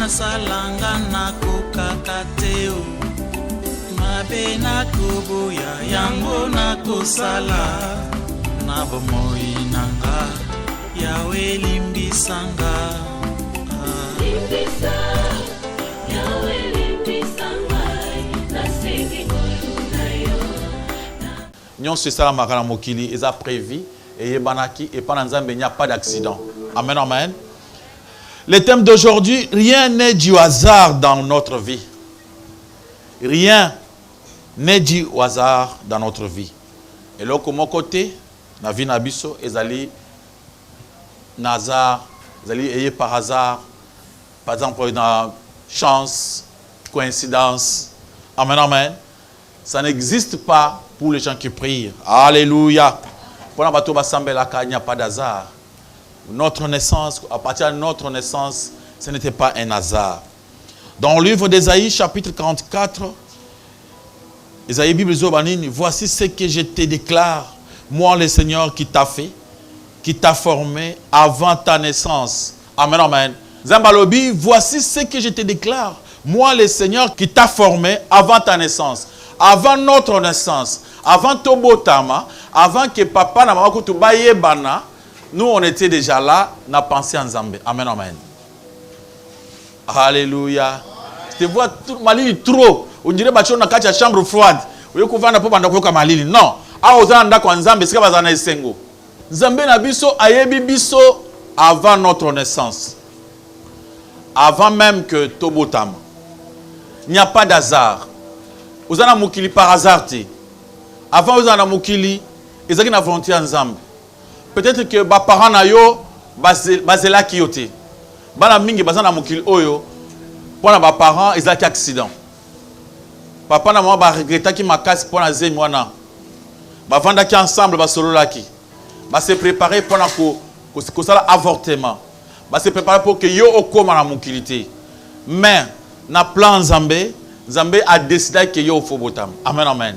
nasalanga nakokaka te o mabe nakoboya yango nakosala na bomoi nanga yawe limbisanga limbisa yawe limbisanga nasengi koluna yo nyonso esalamaka na mokili eza prévu eyebanaki epa na nzambe il n'y a pas d'accident. Amen, amen. Le thème d'aujourd'hui, rien n'est du hasard dans notre vie. Rien n'est du hasard dans notre vie. Et là, comme côté, la vie nabiso, ezali hasard, ezali ayé par hasard, par exemple dans chance, coïncidence. Amen, amen. Ça n'existe pas pour les gens qui prient. Alléluia. Pour il n'y a pas d'hasard. Notre naissance, à partir de notre naissance, ce n'était pas un hasard. Dans le livre d'Ésaïe, chapitre 44, Ésaïe Bible Zobanine, voici ce que je te déclare, moi le Seigneur qui t'a fait, qui t'a formé avant ta naissance. Amen, amen. Zambalobi, voici ce que je te déclare, moi le Seigneur qui t'a formé avant ta naissance, avant notre naissance, avant Tobotama, avant que papa et maman kutubaye bana. Nous, on était déjà là, on a pensé en Zambé. Amen, amen. Alléluia. Je te vois tout malili trop. On dirait que tu as une chambre froide. Non. Zambé na biso ayebi biso avant notre naissance. Avant même que Tobotam. Il n'y a pas d'hasard. Vous avez mokili par hasard. Avant vous avez mokili, ils ont une volonté en Zambé. Peut-être que les parents na yo bazela kiyote. Bana mingi bazana mokili oyo pour na parents ils ont un accident. Papa na maman ba regretta ki makasi pour na zemi wana. Ba vanda ki ensemble ba solo laki. Ba se préparer pour na ko sala avortement. Ba se préparer pour que yo okoma na mokilité. Mais na plan Nzambe a décidé que yo faut botam. Amen, amen.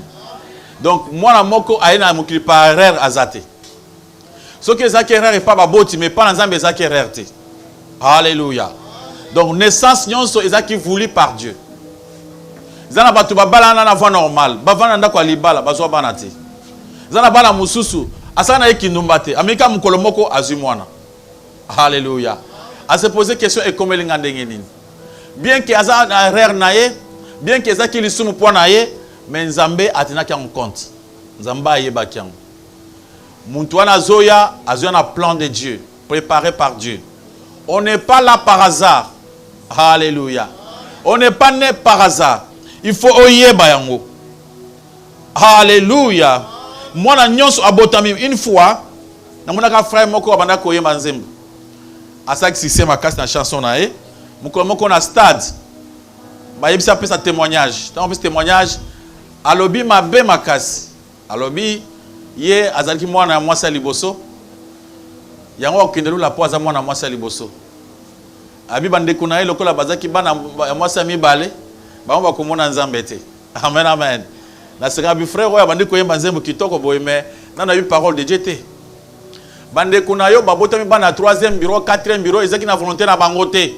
Donc moi na moko aye na mokili par erreur azate. Ce que les erreurs n'est pas baboti, mais pas dans les erreurs. Alléluia. Donc, naissance, nyonso est qui voulu par Dieu. Zana batu babala na voie normale. Bavana nda kwa libala, bazwa banati. Zana bala mususu, asana ekinumbate. Amika mukolomoko azumwana. Alléluia. A se poser question et comme linga ndengenini. Bien que aza erreur naye, bien que ezaki lisumu po naye, mais Nzambe atina ki en compte. Nzamba ayeba ki en. Moutouana Zoya a un plan de Dieu, préparé par Dieu. On n'est pas là par hasard. Alléluia. On n'est pas né par hasard. Il faut oyer bayango. Alléluia. Moi, na nyonso abotami une fois, na monaka frère moko abanda koye manzembo. Asa ki c'est ma casse na chanson na e. Moko na stade. Ba yebisa pe sa témoignage. Tant ce témoignage, alobi mabe makasi. Alobi ye azalaki mwana mwasa liboso yango okendelu la poza mwana mwasa liboso abi bandeko na ye lokola bazaki bana mwasa mibale bango bakomona Nzambe te. Amen, amen. Na sera bi frère oya bandeko yemba nzembo kitoko boye mais nana bi parole de Dieu te. Bandeko na yo babotami bana 3e bureau 4e bureau ezaki na volonté na bango te.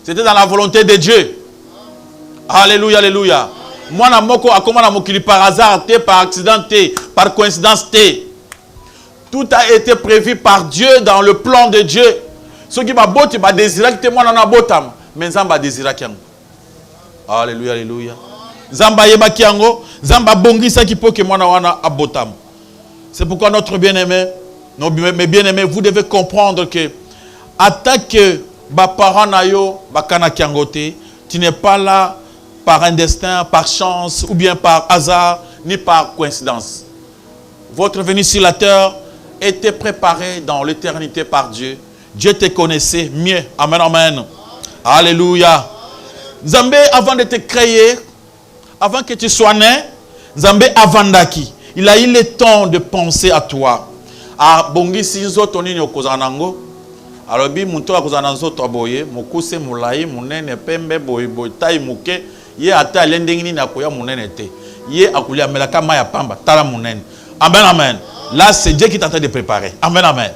C'était dans la volonté de Dieu. Alléluia, alléluia. Moi, na moko akomana mokili par hasard, par accident, par coïncidence. Tout a été prévu par Dieu dans le plan de Dieu. Ce qui m'a boté, m'a désiré que moi na botam, mais Zamba désira kiango. Alléluia, alléluia. Zamba yeba kiango, Zamba bongi ça qui peut que moi na wana abotam. C'est pourquoi notre bien-aimé, mes bien-aimés, vous devez comprendre que attaque ba parents na yo bakana kiango te, tu n'es pas là par un destin, par chance, ou bien par hasard, ni par coïncidence. Votre venue sur la terre était préparée dans l'éternité par Dieu. Dieu te connaissait mieux. Amen, amen. Alléluia. Nzambe, avant de te créer, avant que tu sois né, Nzambe avandaki. Il a eu le temps de penser à toi. Ah, bongi si nzoto nini okozanango. Alors bi muto akozananzo toboye, mukuse mulai, munene pembe boy boy tai muke. Ye ata lendengini na koya munene te. Ye akulia melaka maya pamba tala munene. Amen, amen. Là c'est Dieu qui t'attend de préparer. Amen, amen.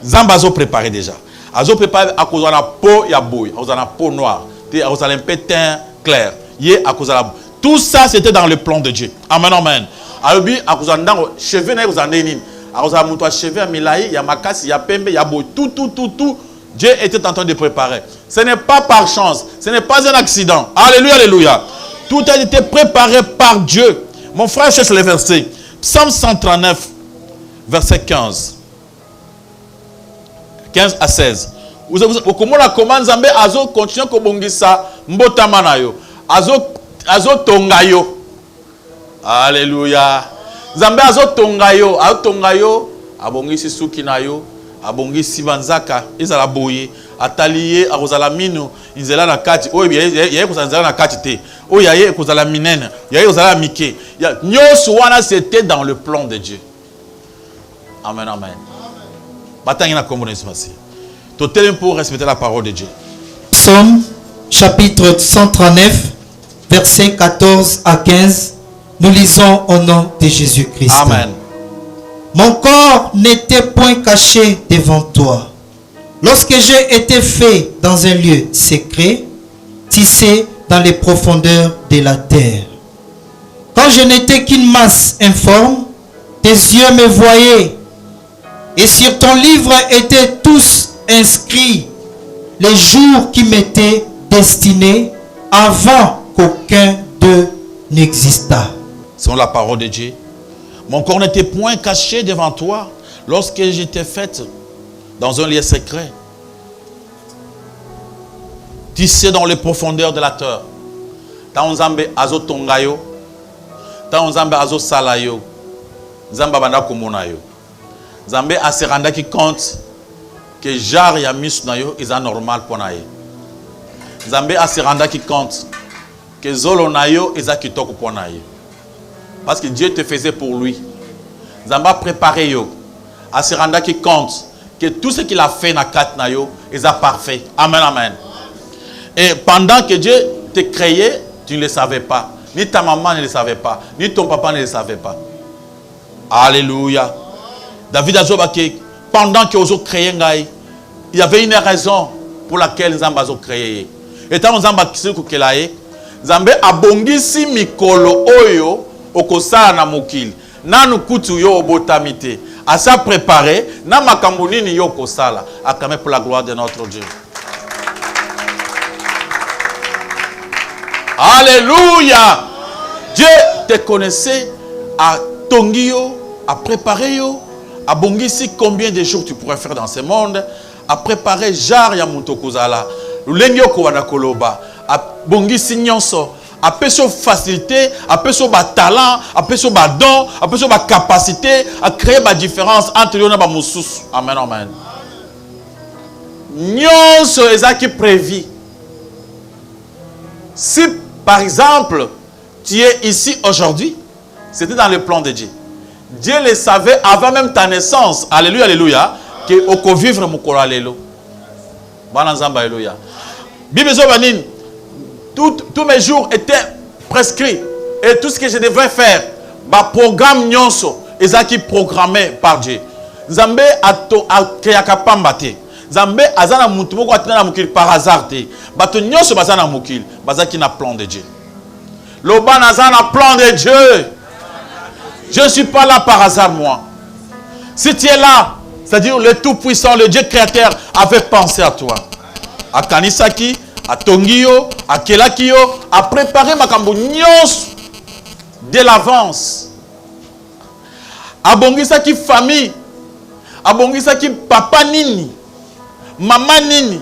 Zambazo préparé déjà. Azo préparé à cause de la peau ya boy, à cause de la peau noire, à cause de un peu teint clair. Yé à cause de la. Tout ça c'était dans le plan de Dieu. Amen amen. Alors bi à cause de la cheveux na cause de nini. À cause de la muto cheveux ya milayi, ya makasi, ya pembe, ya boy, tout. Dieu était en train de préparer. Ce n'est pas par chance, ce n'est pas un accident. Alléluia, alléluia. Tout a été préparé par Dieu. Mon frère cherche les versets. Psaume 139, verset 15. 15 à 16. Vous comment Zambé azo continue kobongisa mbotama na yo. Azo tonga yo. Alléluia. Zambé azo tonga yo, abongisi suki na yo, abongisi banzaka, ezala boye, ataliye akozala mino, inzela na kati, oyo yaye kozala na kati te. Oyo yaye kozala minene, yaye kozala mike. Nyonso wana c'était dans le plan de Dieu. Amen amen. Batangi na kombo na espasi. Totel pour respecter la parole de Dieu. Psaume chapitre 139 versets 14 à 15. Nous lisons au nom de Jésus-Christ. Amen. Mon corps n'était point caché devant toi. Lorsque j'ai été fait dans un lieu secret, tissé dans les profondeurs de la terre. Quand je n'étais qu'une masse informe, tes yeux me voyaient. Et sur ton livre étaient tous inscrits les jours qui m'étaient destinés avant qu'aucun d'eux n'existât. Selon la parole de Dieu, mon corps n'était point caché devant toi lorsque j'étais faite dans un lieu secret, tissé dans les profondeurs de la terre. Tant Nzambe azo tongayo, tant Nzambe azo salayo, Nzambe banda komona yo. Nzambe aseranda qui compte que jar ya misu na yo est normal pour na ye. Nzambe aseranda qui compte que zolo na yo est kitoko pour na ye. Parce que Dieu te faisait pour lui. Nzambe a préparé yo. Aseranda qui compte que tout ce qu'il a fait na kat na yo est parfait. Amen amen. Et pendant que Dieu te créait, tu ne le savais pas. Ni ta maman ne le savait pas. Ni ton papa ne le savait pas. Alléluia. David a dit que pendant que vous créé, il y avait une raison pour laquelle Nzambe a créé. Et tant Nzambe a créé, Nzambe a bongisi mikolo oyo okosala na mokili. Nanu kutu yo obotamite. A sa préparé, na makambo nini yo kosala. Acclamez pour la gloire de notre Dieu. Alléluia. Dieu te connaissait à Tongio, à préparer yo, à bongisi combien de jours tu pourrais faire dans ce monde, à préparer jar ya muto kozala, lengyo ko wana koloba, à bongisi nyonso, à peso facilité, à peso ba talent, à peso ba don, à peso ba capacité, à créer ba différence entre yo na ba mususu. Amen amen. Nyonso ezaki prévu. Si par exemple, tu es ici aujourd'hui, c'était dans le plan de Dieu. Dieu le savait avant même ta naissance. Alléluia, alléluia. Que au vivre mon corps, alléluia. Alléluia. Bible Zobanine, tous mes jours étaient prescrits. Et tout ce que je devrais faire, ma programme nyonso, ezaki programmé par Dieu. Nzambe a créé kapambate. Nzambe azana mutu moko atina mukil par hasard te. Bato nyonso bazana mukil, bazaki na plan de Dieu. Loba nazana plan de Dieu. Je ne suis pas là par hasard, moi. Si tu es là, c'est-à-dire le Tout-Puissant, le Dieu créateur, avait pensé à toi. À Kanisaki, à Tongio, à Kelakio, à préparer ma nyos de l'avance. À Bongisaki famille, à Bongisaki papa nini, maman nini,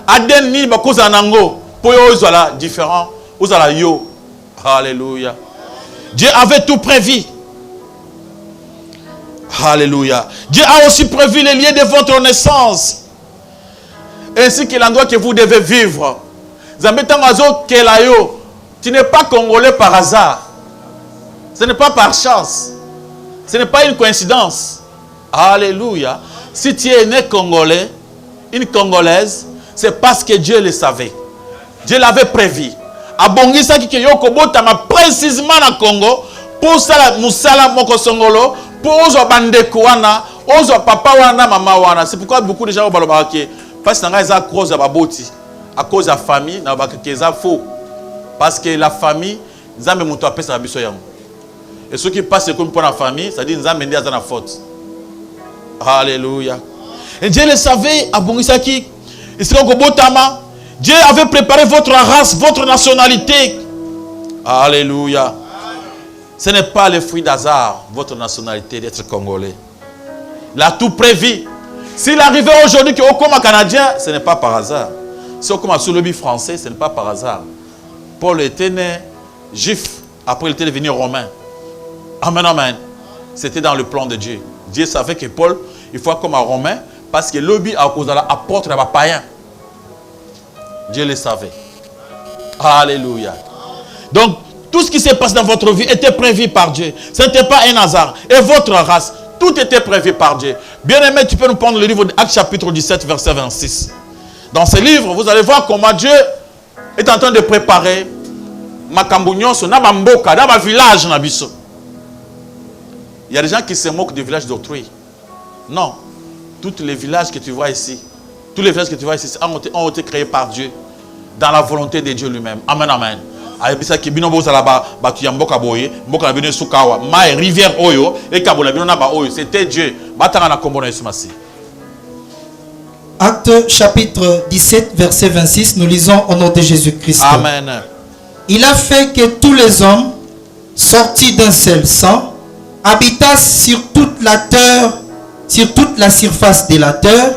à den nini, bakoza nango, pour eux, ils sont différents, ils sont yo. Alléluia. Dieu avait tout prévu. Alléluia. Dieu a aussi prévu les lieux de votre naissance. Ainsi que l'endroit que vous devez vivre. Tu n'es pas congolais par hasard. Ce n'est pas par chance. Ce n'est pas une coïncidence. Alléluia. Si tu es né congolais, une congolaise, c'est parce que Dieu le savait. Dieu l'avait prévu. Abongisa ki yoko botama précisément na Congo pour ça musala moko songolo. Pour ozo bandeko wana, ozo papa wana, mama wana. C'est pourquoi beaucoup de gens balobaki Face à cause de la boti, à cause de la famille, c'est faux. Parce que la famille, nous avons monté à paix sur la biso. Et ceux qui passent comme pour la famille, ça dit nous avons mené à la faute. Alléluia. Et Dieu le savait, à Bongisaki, Dieu avait préparé votre race, votre nationalité. Alléluia. Ce n'est pas le fruit d'hasard, votre nationalité d'être congolais. Il a tout prévu. S'il arrivait aujourd'hui comme un Canadien, ce n'est pas par hasard. Si on commence sur le lobby français, ce n'est pas par hasard. Paul était né juif, après il était devenu romain. Amen, amen. C'était dans le plan de Dieu. Dieu savait que Paul, il faut comme un romain, parce que le lobby à cause de l'apôtre de païen. Dieu le savait. Alléluia. Donc, tout ce qui s'est passé dans votre vie était prévu par Dieu. Ce n'était pas un hasard. Et votre race, tout était prévu par Dieu. Bien-aimé, tu peux nous prendre le livre d'Actes chapitre 17, verset 26. Dans ce livre, vous allez voir comment Dieu est en train de préparer Makambunyon, dans Mboka, dans ma village, dans Bisso. Il y a des gens qui se moquent des villages d'autrui. Non. Tous les villages que tu vois ici, ont été créés par Dieu, dans la volonté de Dieu lui-même. Amen, amen. C'était Dieu. Acte chapitre 17, verset 26, nous lisons au nom de Jésus-Christ. Amen. Il a fait que tous les hommes, sortis d'un seul sang, habitassent sur toute la terre, sur toute la surface de la terre,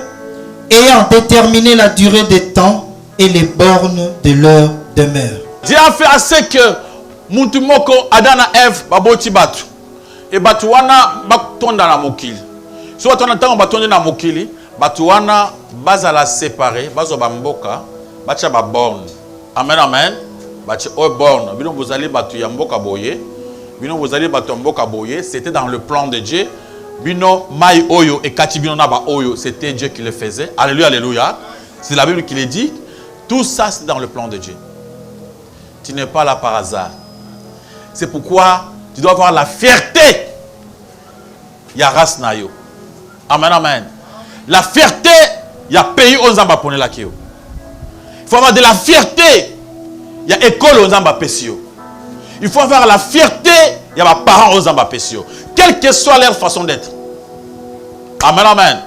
ayant déterminé la durée des temps et les bornes de leur demeure. Dieu a fait assez que Muntumoko Adana Eve baboti batu. Et batuana batonda na mokili. So batona tango batonda na mokili, batuana bazala séparé, bazo bamboka, bacha ba borne. Amen, amen. Bacha o borne. Bino bozali batu ya mboka boye. Bino bozali batu mboka boye, c'était dans le plan de Dieu. Bino mai oyo et katibino na ba oyo, c'était Dieu qui le faisait. Alléluia, alléluia. C'est la Bible qui le dit. Tout ça c'est dans le plan de Dieu. Tu n'es pas là par hasard. C'est pourquoi tu dois avoir la fierté. Il y a race nayo. Amen, amen. La fierté, il y a pays aux amba pone la kio. Il faut avoir de la fierté. Il y a école aux amba pesio. Il faut avoir la fierté. Il y a parents aux amba pesio. Quelle que soit leur façon d'être. Amen, amen.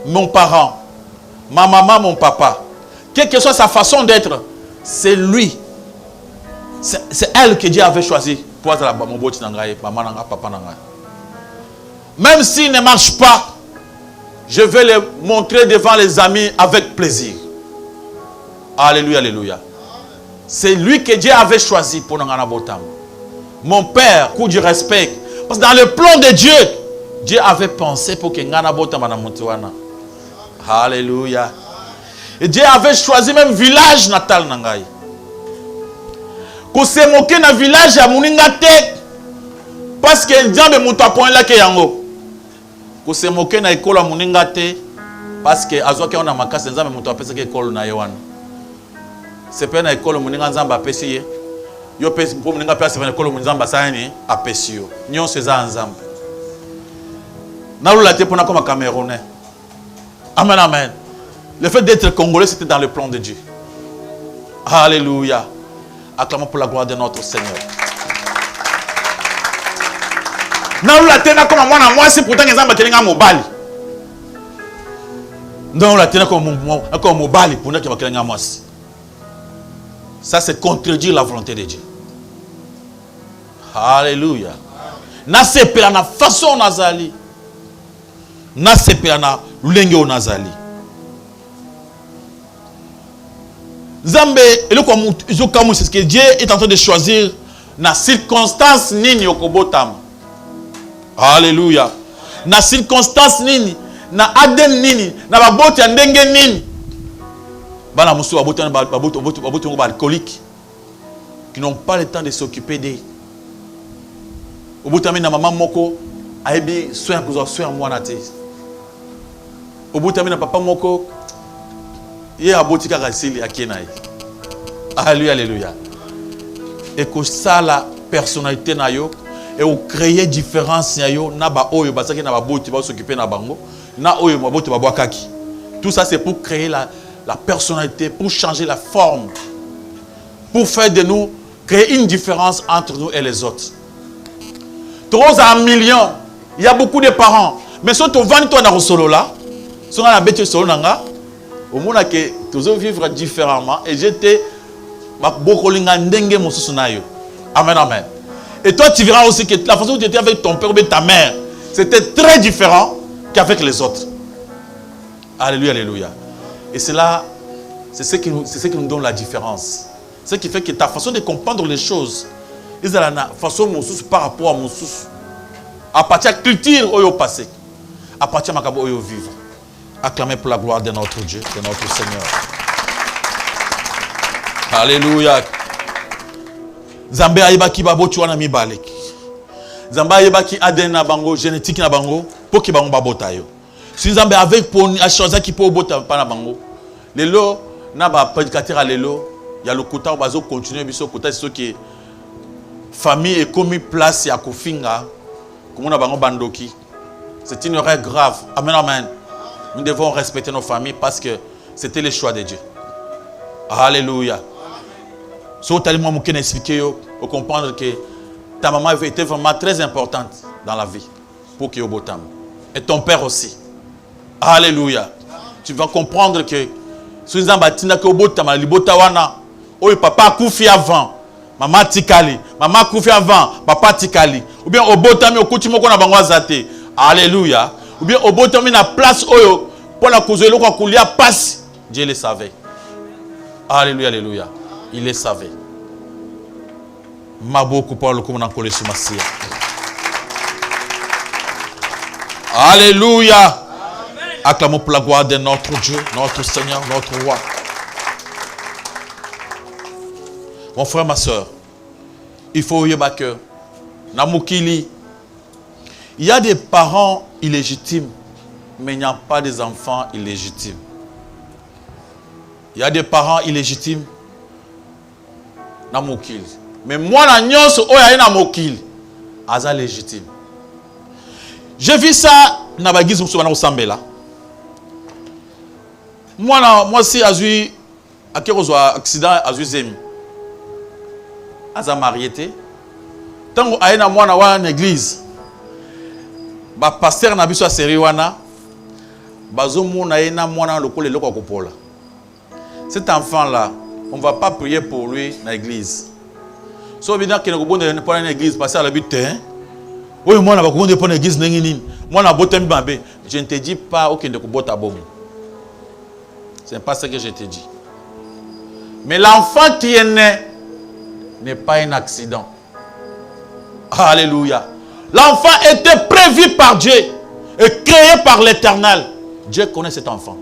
Mon parent, ma maman, mon papa, quelle que soit sa façon d'être, c'est lui. C'est elle que Dieu avait choisi pour être mon boti nangaye, maman nanga, papa nangaye. Même s'il ne marche pas, je vais le montrer devant les amis avec plaisir. Alléluia, alléluia. C'est lui que Dieu avait choisi pour nangana botam. Mon père, coup du respect. Parce que dans le plan de Dieu, Dieu avait pensé pour que ngana botam na montuana. Alléluia. Et Dieu avait choisi même village natal nangaye. Ko se moquer na village ya muninga te parce que Nzambe mutu apon la ke yango. Ko se moquer na école ya muninga te parce que azoka on a makasi Nzambe mutu apesa ke école na yewana. C'est pas na école muninga Nzambe apesi ye. Yo pesi pour muninga pesa na école Nzambe sani apesi yo. Nyon seza Nzambe. Na lula te pona comme Camerounais. Amen, amen. Le fait d'être congolais c'était dans le plan de Dieu. Alléluia. Acclamons pour la gloire de notre Seigneur. Non, la tena comme moi, c'est pourtant qu'ils ont battu un mobile. Non, la tena comme mobile pour nous qui va créer un moi. Ça, c'est contredire la volonté de Dieu. Alléluia. Na sepela na façon nazali. Na sepela na lenge o nazali. Zambé, c'est ce que Dieu est en train de choisir dans la circonstance nini yokobotam. Alléluia. Dans la circonstance nini, na adem nini, na baboti ya ndenge nini. Bana musu baboti alcoolique qui n'ont pas le temps de s'occuper d'eux. Obotami na maman moko aibi soin kuzo soin mwana te. Obotami na papa moko il y a beaucoup de caractéristiques à Kenaï. Alléluia, alléluia. Et que ça, la personnalité na yo, et vous créez différence na yo, na ba oyo, parce que na ba boti ba s'occuper na bango, na oyo ba boti ba boakaki. Tout ça, c'est pour créer la personnalité, pour changer la forme, pour faire de nous, créer une différence entre nous et les autres. Trop à 1 million, il y a beaucoup de parents. Mais si tu vas toi dans le solo là, si on a la bête solo nanga, au monde que tu vas vivre différemment. Et j'étais beaucoup l'ingandenge mon susunayo. Amen, amen. Et toi, tu verras aussi que la façon dont tu étais avec ton père ou ta mère, c'était très différent qu'avec les autres. Alléluia, alléluia. Et c'est là, c'est ce qui nous donne la différence. Ce qui fait que ta façon de comprendre les choses, ils ont la façon par rapport à mon sous. À partir de la culture au passé, à partir de ma au vivre. Acclamez pour la gloire de notre Dieu, de notre Seigneur. Alléluia. Zambé ayebaki babo tuana mi balek. Zambé ayebaki ADN na bango, génétique na bango, pour ki bango babota yo. Si Zambé avec pour a chose qui peut bota pa na bango. Lelo na ba prédicateur lelo, ya le kota bazo continuer biso kota so qui famille est commis place ya kofinga, comme na bango bandoki. C'est une erreur grave. Amen, amen. Nous devons respecter nos familles parce que c'était le choix de Dieu. Alléluia. Si vous allez expliquer, vous comprendre que ta maman était vraiment très importante dans la vie pour que vous et ton père aussi. Alléluia. Tu vas comprendre que si vous avez papa koufi avant, maman tikali, maman koufi avant, papa tikali. Ou bien au botami au coutume qu'on a bango zate. Alléluia. Ou bien au botami na place oyo pour la cause lo ko kulia passe. Dieu le savait. Alléluia, alléluia. Il le savait. Maboko parle comme on a collé sur Massia. Alléluia. Acclamons pour la gloire de notre Dieu, notre Seigneur, notre Roi. Mon frère, ma soeur, il faut y que Namukili, il y a des parents illégitimes, mais il n'y a pas des enfants illégitimes. Il y a des parents illégitimes. Namukili. Mais moi, la nyonso oya na mokili, aza légitime. J'ai vu ça na bagise musubana usambela. Moi si azui akerozwa accident azui zemi. Aza marié. Tango aina mwana wa na église. Ba pasteur na biso aseri wana bazo mona ena mwana lokole loko kopola. Cet enfant là, on ne va pas prier pour lui dans l'église. Si on vient qu'il y a une église, passer à la but, oui, moi, je ne vais pas l'église. Moi, je ne te dis pas qu'il y a un bon. Ce n'est pas ce que je te dis. Mais l'enfant qui est né n'est pas un accident. Alléluia. L'enfant était prévu par Dieu et créé par l'Éternel. Dieu connaît cet enfant.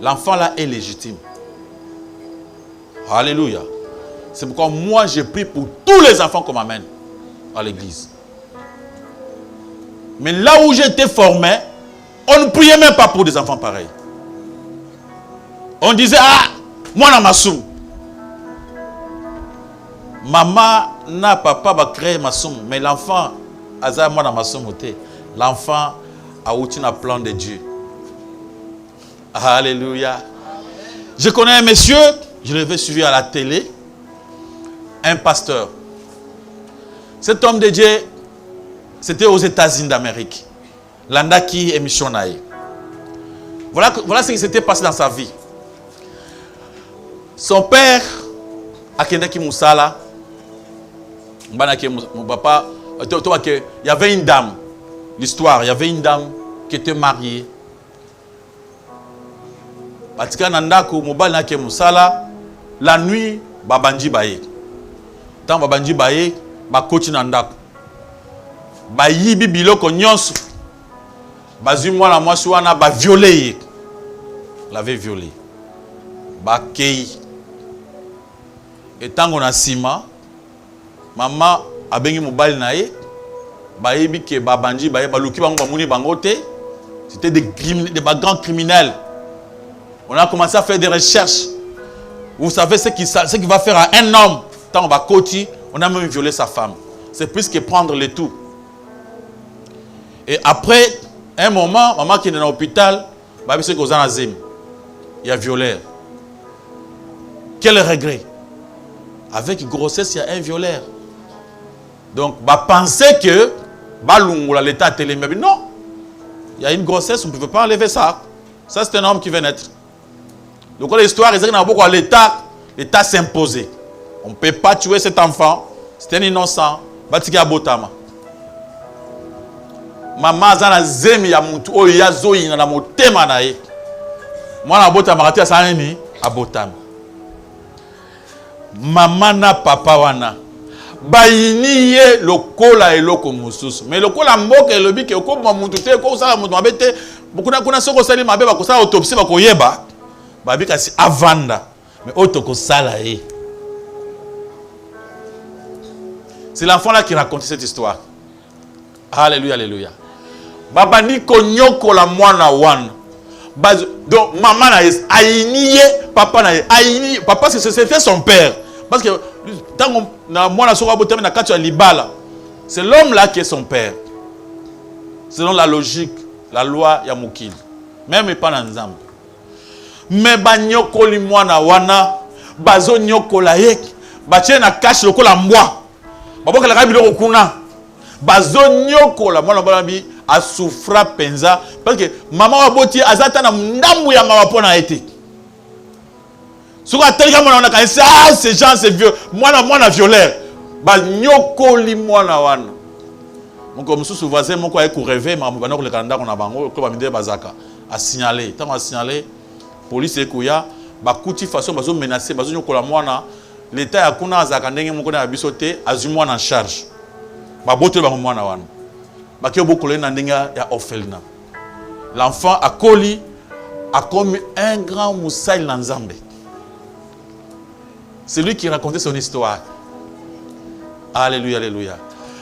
L'enfant là est légitime. Alléluia. C'est pourquoi moi je prie pour tous les enfants qu'on m'amène à l'église. Mais là où j'étais formé, on ne priait même pas pour des enfants pareils. On disait, ah, moi na masoum. Maman na papa va créer masoum. Mais l'enfant, aza moi na masoum. L'enfant a outil un plan de Dieu. Alléluia. Je connais un monsieur, je l'avais suivi à la télé, un pasteur. Cet homme de Dieu, c'était aux États-Unis d'Amérique. Landaki est missionnaire. Voilà ce qui s'était passé dans sa vie. Son père, Akendaki Moussala, mon papa, il y avait une dame. L'histoire, il y avait une dame qui était mariée. Batika nandako mobali na ke musala la nuit babandi baye. Tant babandi baye ba koti nandako. Ba yibi biloko nyonso. Bazui mwana mwasi wana ba violer. L'avait violé. Ba kei. Et tango na sima maman abengi mobali na ye ba yibi ke babandi baye ba luki bango ba muni bango te. C'était des grands criminels. On a commencé à faire des recherches. Vous savez ce qu'il va faire à un homme. Tant on va côté, on a même violé sa femme. C'est plus que prendre le tout. Et après un moment, maman qui est dans l'hôpital, Babi c'est qu'on a zem. Il y a violeur. Quel regret. Avec grossesse, il y a un violeur. Donc, bah penser que l'État a télé, mais non. Il y a une grossesse, on ne peut pas enlever ça. Ça, c'est un homme qui vient naître. Donc, l'histoire, il y a beaucoup l'État s'imposait. On ne peut pas tuer cet enfant. C'est un innocent. Batika Botama. Maman, zana zemi ya mutu o ya zoyi na motema na ye. Mwana Botama ratia sa nini abotama. Maman na papa wana. Bayini ye lokola eloko mususu. Mais lokola mboka elobi ke ko muntu te ko sala muntu mabete. Kuna soko sali mabe ba ko sala autopsie ba ko yeba. Babi kasi avanda. Mais auto ko sala ye. C'est l'enfant là qui raconte cette histoire. Alléluia, alléluia. Baba ni konyoko la mwana wana. Donc maman na aïniye, papa na aïniye, papa c'était son père. Parce que tant na mwana soka botame na katu ya libala. C'est l'homme là qui est son père. Selon la logique, la loi ya mukili. Même pas na nzambe. Mais ba nyoko li mwana wana, bazo nyoko la yek, ba tie na cache lokola mbwa. Baboka la kabilo kuna. Bazo nyoko la mwana balabi a souffra penza parce que maman wa boti azata na ndambu ya mawapona été. Soka telika mwana na kanisa ces gens c'est vieux mwana violeur. Ba nyoko li mwana wana. Moko mususu voisin moko ay ko rêver ma bana ko le kanda kona bango ko ba minde bazaka a signaler. Tant a signaler police ekoya ba kuti façon bazo menacer bazo nyoko la mwana l'état ya kuna azaka ndenge moko na bisote azumwa en charge. Ba boto ba mwana wana. L'enfant a commis un grand moussaïl dans Zambé. C'est lui qui racontait son histoire. Alléluia, alléluia.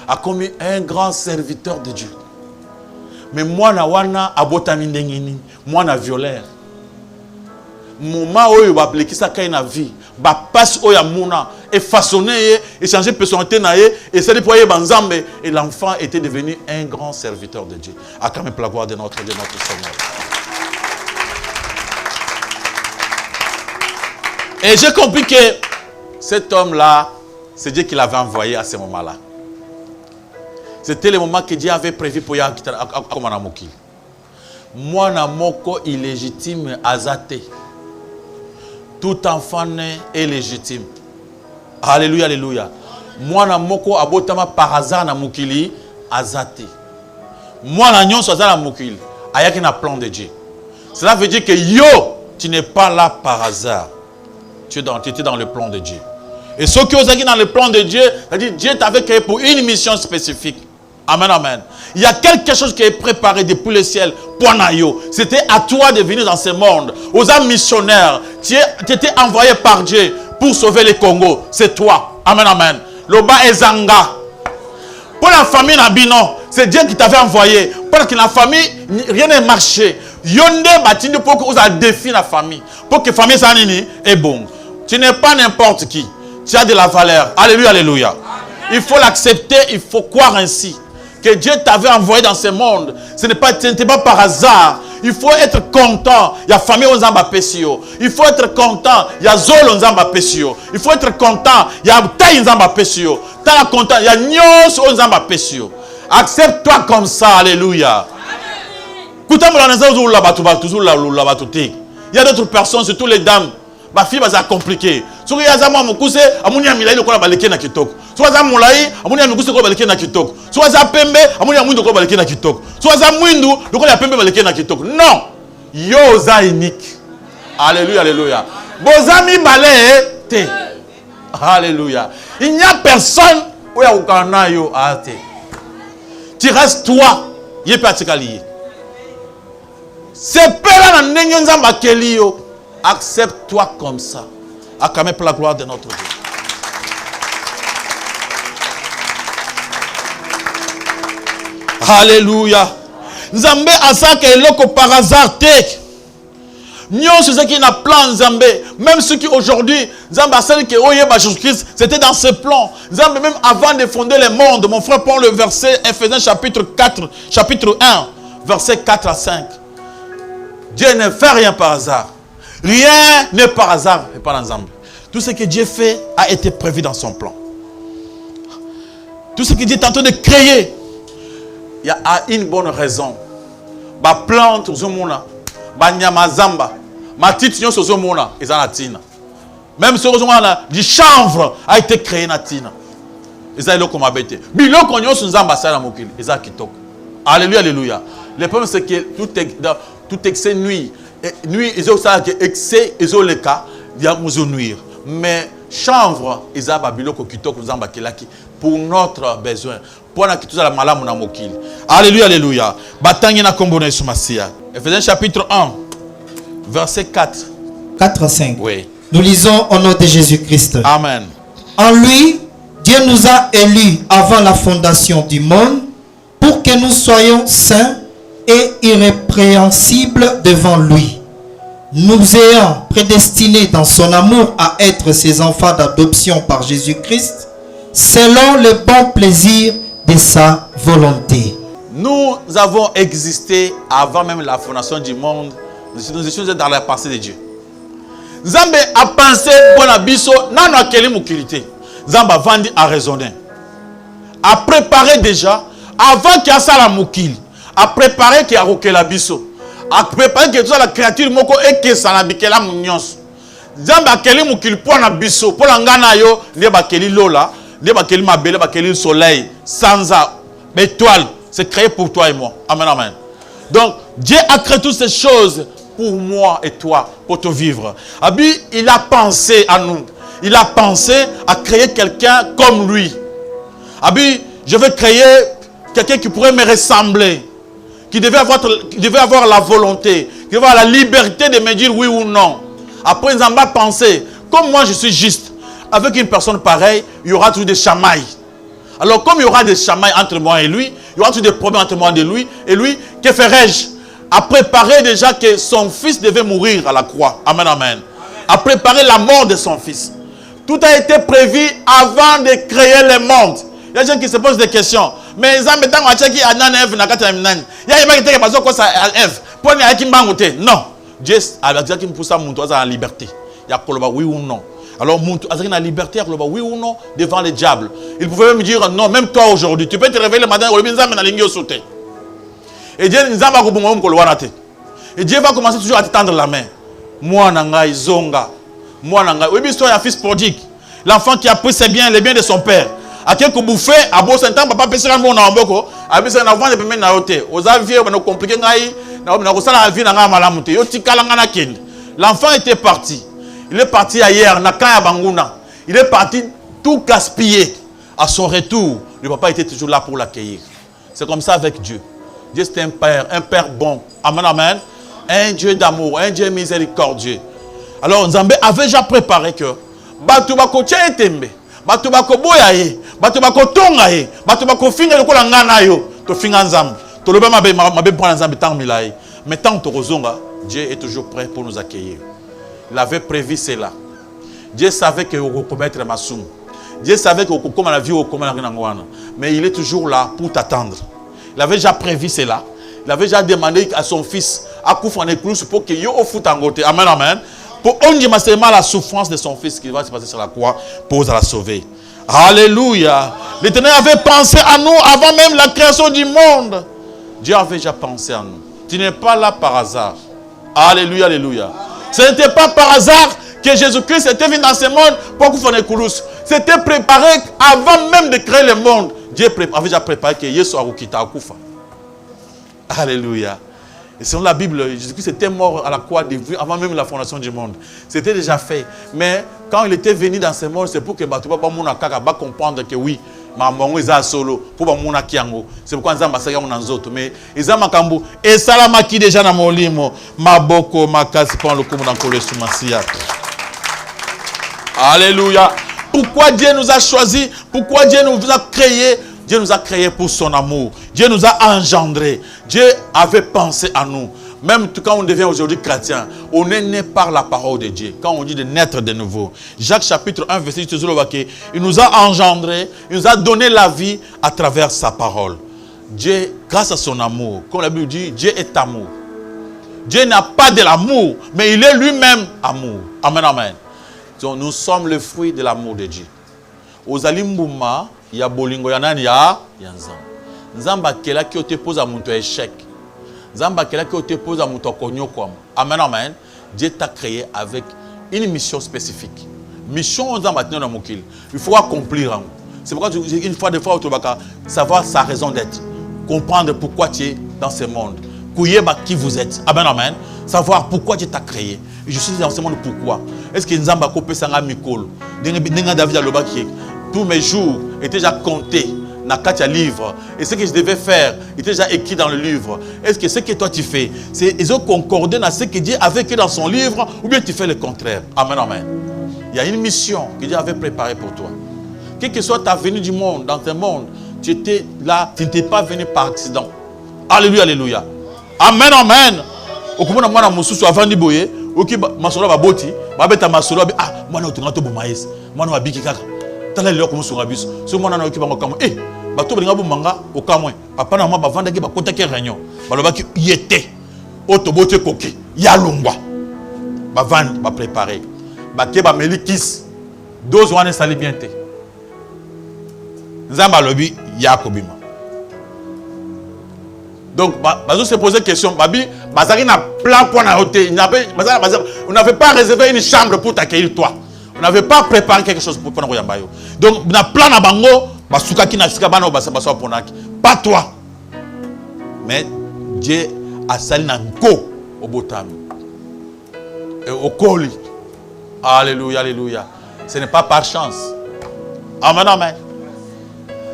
A commis un grand serviteur de Dieu. Mais moi, na wana abotami ndengeni, moi na violeur. Moment où il va appliquer ça quand vie, ba passe où il y a mouna et façonner et changer personnalité naie et ça déployer banzambe et l'enfant était devenu un grand serviteur de Dieu. À quand même la gloire de notre Seigneur. Et j'ai compris que cet homme-là, c'est Dieu qui l'avait envoyé à ce moment-là. C'était le moment que Dieu avait prévu pour Yahweh comme un moki. Moi na moko illégitime azate. Tout enfant né est légitime. Alléluia, alléluia. Moi na moko abotama par hasard na mukili azate. Moi na nyonso azala mukili ayaki na plan de Dieu. Cela veut dire que yo, tu n'es pas là par hasard. Tu étais dans le plan de Dieu. Et ceux qui sont dans le plan de Dieu, c'est-à-dire Dieu t'avait créé pour une mission spécifique. Amen, amen. Il y a quelque chose qui est préparé depuis le ciel. C'était à toi de venir dans ce monde. Aux âmes missionnaires, tu étais envoyé par Dieu pour sauver le Congo. C'est toi. Amen, amen. Loba Ezanga. Pour la famille Nabino, c'est Dieu qui t'avait envoyé. Pour que la famille, rien n'est marché. Yonde batinde pour que vous ayez défi la famille. Pour que la famille sanini est bon. Tu n'es pas n'importe qui. Tu as de la valeur. Alléluia, alléluia. Amen. Il faut l'accepter, il faut croire ainsi. Que Dieu t'avait envoyé dans ce monde. Ce n'était pas par hasard. Il faut être content. Il y a famille aux zamba pesio. Il faut être content. Il y a zolo aux zamba pesio. Il faut être content. Il y a taille aux zamba pesio. T'as content. Il y a nyos aux zamba pesio. Accepte-toi comme ça. Alléluia. Il y a d'autres personnes, surtout les dames. Ma fille va être compliquée. Si vous avez un moukousse, amounia milai lokola baleke na kitoko. Si vous avez un moulai, amounia moukousse lokola baleke na kitoko. Si vous avez un pembe, amounia mouindo lokola baleke na kitoko. Si vous avez un mouindo lokola pembe baleke na kitoko. Non, yo za unique. Alléluia, alléluia. Bozami balé te. Alléluia. Il n'y a personne où il y a ukana yo ate. Tu restes toi, yé patikali. C'est pas là dans n'engenza bakeli yo. Accepte-toi comme ça. Acclamez pour la gloire de notre Dieu. Alléluia. Nzambe asaka eloko par hasard tek. Nyonso ceux qui na plan Nzambe, même ceux qui aujourd'hui Nzambe asali que oyeba Jésus-Christ, c'était dans ce plan. Nzambe même avant de fonder le monde, mon frère prend le verset Ephésiens chapitre 4, chapitre 1, verset 4 à 5. Dieu ne fait rien par hasard. Rien n'est par hasard et pas ensemble. Tout ce que Dieu fait a été prévu dans son plan. Tout ce que Dieu est en train de créer, il y a une bonne raison. Ma plante aux homona, ma nyamazamba, ma titignon aux homona, ils en tina. Même ce du chanvre a été créé na tina. Ils ont comme habité. Bilo konyo sunzamba sala mokili, ils ont kitoko. Alléluia, alléluia. Le problème c'est que tout excès nuit. Nuit, ils ont ça que excès, ils ont le cas, ils ont nuire. Mais chanvre, ils ont babilo kitoko nzamba kelaki pour notre besoin. Pour que tout ça la malamu na mokili. Alléluia, alléluia. Batangi na kombo na Yesu Masia. Ephésiens chapitre 1, verset 4. 4-5. Oui. Nous lisons au nom de Jésus-Christ. Amen. En lui, Dieu nous a élus avant la fondation du monde pour que nous soyons saints et irrépréhensibles devant lui. Nous ayant prédestinés dans son amour à être ses enfants d'adoption par Jésus-Christ, selon le bon plaisir de sa volonté. Nous avons existé avant même la fondation du monde. Nous étions dans la pensée de Dieu. Zambé a pensé pour la biso, non à quelle mukilité. Zamba vandi a raisonné. A préparé déjà, avant qu'il y ait ça la mukil. A préparé qu'il y ait la biso. A préparé que toute la créature moko et que ça n'a pas la mounions. Zamba quelle mukil pour la biso, pour la ngana yo, les bakeli lola, les bakeli mabele, bakeli soleil, sans étoile. C'est créé pour toi et moi. Amen, amen. Donc, Dieu a créé toutes ces choses pour moi et toi, pour te vivre. Abi, il a pensé à nous. Il a pensé à créer quelqu'un comme lui. Abi, je veux créer quelqu'un qui pourrait me ressembler. Qui devait avoir la volonté. Qui devait avoir la liberté de me dire oui ou non. Après, nous avons pensé, comme moi je suis juste, avec une personne pareille, il y aura toujours des chamailles. Alors, comme il y aura des chamailles entre moi et lui, il y aura toujours des problèmes entre moi et lui, que ferais-je? A préparé déjà que son fils devait mourir à la croix. Amen, amen. A préparé la mort de son fils. Tout a été prévu avant de créer le monde. Il y a des gens qui se posent des questions. Mais ils ont mis dans qui a nan Ève na kata nan. Il y a des gens qui pensent que ça Ève. Pour ne pas qu'il non. Dieu a dit qu'il pousse à mon toit en liberté. Il y a oui ou non. Alors, il a la liberté, oui ou non, devant le diable. Il pouvait me dire non, même toi aujourd'hui, tu peux te réveiller le matin, et Dieu va commencer toujours à te tendre la main. Moi, Nanga, Zonga. Moi, Nanga. Oui, l'histoire d'un fils prodigue. L'enfant qui a pris ses biens, les biens de son père. À quelques bouffées, à beau temps, papa peut se rendre en boko. À beau temps, avant de me mettre aux avions, on a compliqué, l'enfant était parti. Il est parti ailleurs, Nakaya Banguna. Il est parti tout gaspillé. À son retour, le papa était toujours là pour l'accueillir. C'est comme ça avec Dieu. Dieu c'est un père bon. Amen, amen. Un Dieu d'amour, un Dieu miséricordieux. Alors, Nzambé avait déjà préparé que Batubako Tchetembe, Batubako Boyaye, Batubako Tongaye, Batubako Finga le Kolanganayo, to Finga Nzam, to le Mabe Bran Nzambe Tangmilaye. Mais tant que Rozonga, Dieu est toujours prêt pour nous accueillir. Il avait prévu cela. Dieu savait que vous commettre ma somme. Dieu savait que vous commettez la vie au commun. Mais il est toujours là pour t'attendre. Il avait déjà prévu cela. Il avait déjà demandé à son fils à Koufane Klous pour qu'il y ait au foot en côté. Amen, amen. Pour on seulement la souffrance de son fils qui va se passer sur la croix pour la sauver. Alléluia. L'Éternel avait pensé à nous avant même la création du monde. Dieu avait déjà pensé à nous. Tu n'es pas là par hasard. Alléluia, alléluia. Ce n'était pas par hasard que Jésus-Christ était venu dans ce monde pour Koufane Klous. C'était préparé avant même de créer le monde. Dieu avait déjà préparé que Yesu Arukita Akufa. Alléluia. Et selon la Bible, Jésus-Christ était mort à la croix avant même la fondation du monde. C'était déjà fait. Mais quand il était venu dans ce monde, c'est pour que Batouba Mouna Kaka va comprendre que oui, Mamango est solo, pour Mouna Kiango. C'est pourquoi nous avons passé dans les autres. Mais ils ont Makambu. Et Salama qui déjà dans mon limo, Maboko, Makasi, Pan le Koumou dans le Masia. Alléluia. Pourquoi Dieu nous a choisis? Pourquoi Dieu nous a créés? Dieu nous a créés pour son amour. Dieu nous a engendrés. Dieu avait pensé à nous. Même quand on devient aujourd'hui chrétien, on est né par la parole de Dieu. Quand on dit de naître de nouveau. Jacques chapitre 1, verset 8, il nous a engendrés, il nous a donné la vie à travers sa parole. Dieu, grâce à son amour, comme la Bible dit, Dieu est amour. Dieu n'a pas de l'amour, mais il est lui-même amour. Amen, amen. Donc, nous sommes le fruit de l'amour de Dieu. Ozali mbuma ya bolingo ya nani ya nzamba. Nzamba kela ki te pose à mon échec. Nzamba kela ki te pose à mon konyokwam. Amen, amen. Dieu t'a créé avec une mission spécifique. Mission nzamba tena na mokili. Il faut accomplir. C'est pourquoi une fois de fois savoir sa raison d'être, comprendre pourquoi tu es dans ce monde, connaître qui vous êtes. Amen, amen. Savoir pourquoi Dieu t'a créé. Je suis dans ce monde pourquoi. Est-ce que nzamba kopé sanga mikolo? Denga David alobaki. Tous mes jours étaient déjà comptés dans 4 livres. Et ce que je devais faire était déjà écrit dans le livre. Est-ce que ce que toi tu fais, ils ont concordé dans ce que Dieu avait écrit dans son livre, ou bien tu fais le contraire? Amen, amen. Il y a une mission que Dieu avait préparée pour toi. Quelle que soit ta venue du monde, dans ton monde, tu étais là, tu n'étais pas venu par accident. Alléluia, alléluia. Amen, amen. Au moment où je me suis avant de boyer, ok, ma solo va boti, ma bête ma solo, ah, moi non, tu n'as pas de maïs, moi non, abiki kaka. Tala lelo comme sur abus. Ce moi na okiba ngokamo. Eh, bato bringa manga okamwe. Papa na mama bavanda ke bakota ke réunion. Balobaki yete. Otobote koki. Ya longwa. Bavanda ba préparer. Ba ke ba melikis. Dose wana sali bien te. Nzamba lobi ya kobima. Donc bazo se poser question, babi bazari na plan pour na hotel. On n'avait pas réservé une chambre pour t'accueillir toi. On n'avait pas préparé quelque chose pour prendre Yambayo. Donc, on a plan à bango, basukaki na sikabana basabaso ponaki. Pas toi. Mais Dieu a sali na nko au botami. Et au koli. Alléluia, alléluia. Ce n'est pas par chance. Amen, amen.